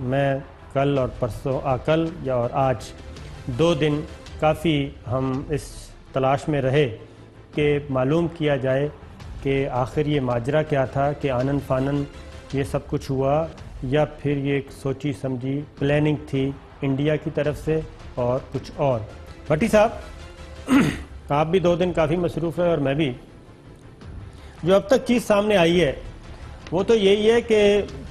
میں کل اور پرسوں کل اور آج 2 دن کافی ہم اس تلاش میں رہے کہ معلوم کیا جائے کہ آخر یہ ماجرا کیا تھا کہ آنن فانن یہ سب کچھ ہوا یا پھر یہ ایک سوچی سمجھی پلاننگ تھی انڈیا کی طرف سے اور کچھ اور۔ بھٹی صاحب، آپ بھی 2 دن کافی مصروف ہیں اور میں بھی۔ جو اب تک چیز سامنے آئی ہے وہ تو یہی ہے کہ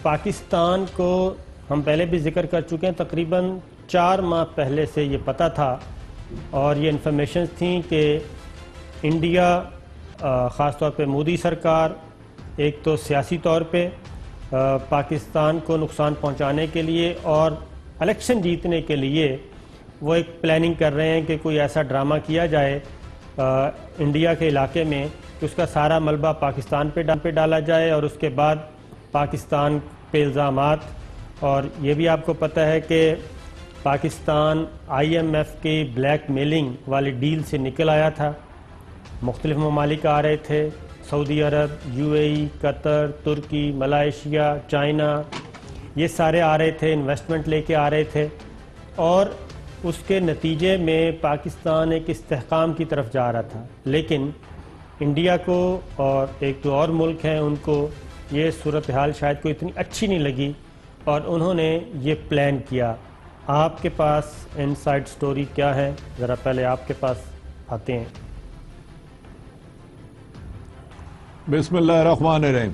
پاکستان کو ہم پہلے بھی ذکر کر چکے ہیں، تقریباً 4 ماہ پہلے سے یہ پتہ تھا اور یہ انفارمیشنز تھیں کہ انڈیا خاص طور پہ مودی سرکار ایک تو سیاسی طور پہ پاکستان کو نقصان پہنچانے کے لیے اور الیکشن جیتنے کے لیے وہ ایک پلاننگ کر رہے ہیں کہ کوئی ایسا ڈرامہ کیا جائے انڈیا کے علاقے میں کہ اس کا سارا ملبہ پاکستان پہ ڈالا جائے اور اس کے بعد پاکستان پہ الزامات۔ اور یہ بھی آپ کو پتہ ہے کہ پاکستان IMF کی بلیک میلنگ والی ڈیل سے نکل آیا تھا، مختلف ممالک آ رہے تھے، سعودی عرب، UAE، قطر، ترکی، ملائیشیا، چائنا، یہ سارے آ رہے تھے، انویسٹمنٹ لے کے آ رہے تھے اور اس کے نتیجے میں پاکستان ایک استحکام کی طرف جا رہا تھا۔ لیکن انڈیا کو اور ایک دو اور ملک ہیں ان کو یہ صورتحال شاید کوئی اتنی اچھی نہیں لگی اور انہوں نے یہ پلان کیا۔ آپ کے پاس انسائیڈ سٹوری کیا ہے؟ ذرا پہلے آپ کے پاس آتے ہیں۔ بسم اللہ الرحمن الرحیم۔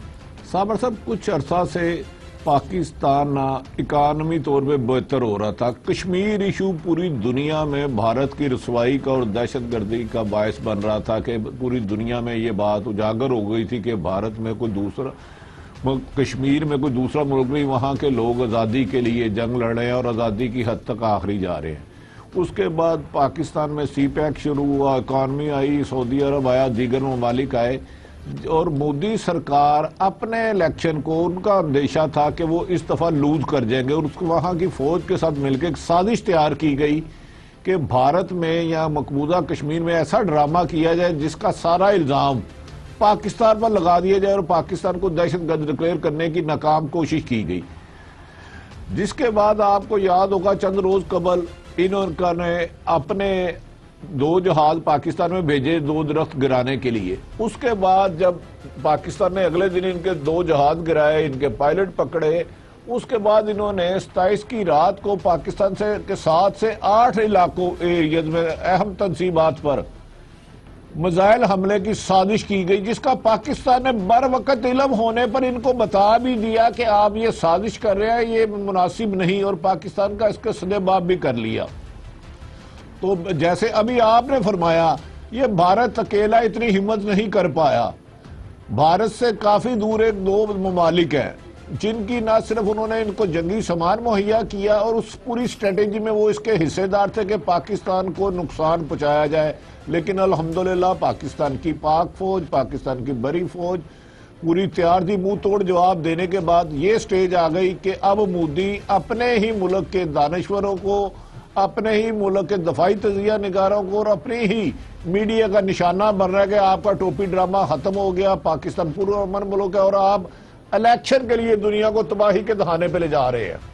صابر صاحب، کچھ عرصہ سے پاکستان اکانومی طور پہ بہتر ہو رہا تھا۔ کشمیر ایشو پوری دنیا میں بھارت کی رسوائی کا اور دہشت گردی کا باعث بن رہا تھا کہ پوری دنیا میں یہ بات اجاگر ہو گئی تھی کہ بھارت میں کوئی دوسرا کشمیر میں کوئی دوسرا ملک نہیں، وہاں کے لوگ آزادی کے لیے جنگ لڑ رہے ہیں اور آزادی کی حد تک آخری جا رہے ہیں۔ اس کے بعد پاکستان میں سی پیک شروع ہوا، اکانومی آئی، سعودی عرب آیا، دیگر ممالک آئے اور مودی سرکار اپنے الیکشن کو، ان کا اندیشہ تھا کہ وہ اس دفعہ لوز کر جائیں گے اور اس کو وہاں کی فوج کے ساتھ مل کے ایک سازش تیار کی گئی کہ بھارت میں یا مقبوضہ کشمیر میں ایسا ڈرامہ کیا جائے جس کا سارا الزام پاکستان پر لگا دیا جائے اور پاکستان کو دہشت گرد ڈکلیئر کرنے کی ناکام کوشش کی گئی۔ جس کے بعد آپ کو یاد ہوگا چند روز قبل انہوں نے اپنے 2 جہاز پاکستان میں بھیجے 2 درخت گرانے کے لیے۔ اس کے بعد جب پاکستان نے اگلے دن ان کے 2 جہاز گرائے، ان کے پائلٹ پکڑے، اس کے بعد انہوں نے 27 کی رات کو پاکستان کے 7 سے 8 علاقوں ایریز میں اہم تنصیبات پر میزائل حملے کی سازش کی گئی، جس کا پاکستان نے بر وقت علم ہونے پر ان کو بتا بھی دیا کہ آپ یہ سازش کر رہے ہیں، یہ مناسب نہیں، اور پاکستان کا اس کے سدباب بھی کر لیا۔ تو جیسے ابھی آپ نے فرمایا، یہ بھارت اکیلا اتنی ہمت نہیں کر پایا۔ بھارت سے کافی دور ایک 2 ممالک ہیں جن کی نہ صرف انہوں نے ان کو جنگی سامان مہیا کیا اور اس پوری اسٹریٹجی میں وہ اس کے حصے دار تھے کہ پاکستان کو نقصان پہنچایا جائے، لیکن الحمدللہ پاکستان کی پاک فوج، پاکستان کی بری فوج پوری تیار تھی منہ توڑ جواب دینے کے بعد یہ سٹیج آ گئی کہ اب مودی اپنے ہی ملک کے دانشوروں کو، اپنے ہی ملک کے دفاعی تجزیہ نگاروں کو اور اپنی ہی میڈیا کا نشانہ بن رہا ہے کہ آپ کا ٹوپی ڈرامہ ختم ہو گیا، پاکستان پورا امن ملک ہے اور آپ الیکشن کے لیے دنیا کو تباہی کے دہانے پہ لے جا رہے ہیں۔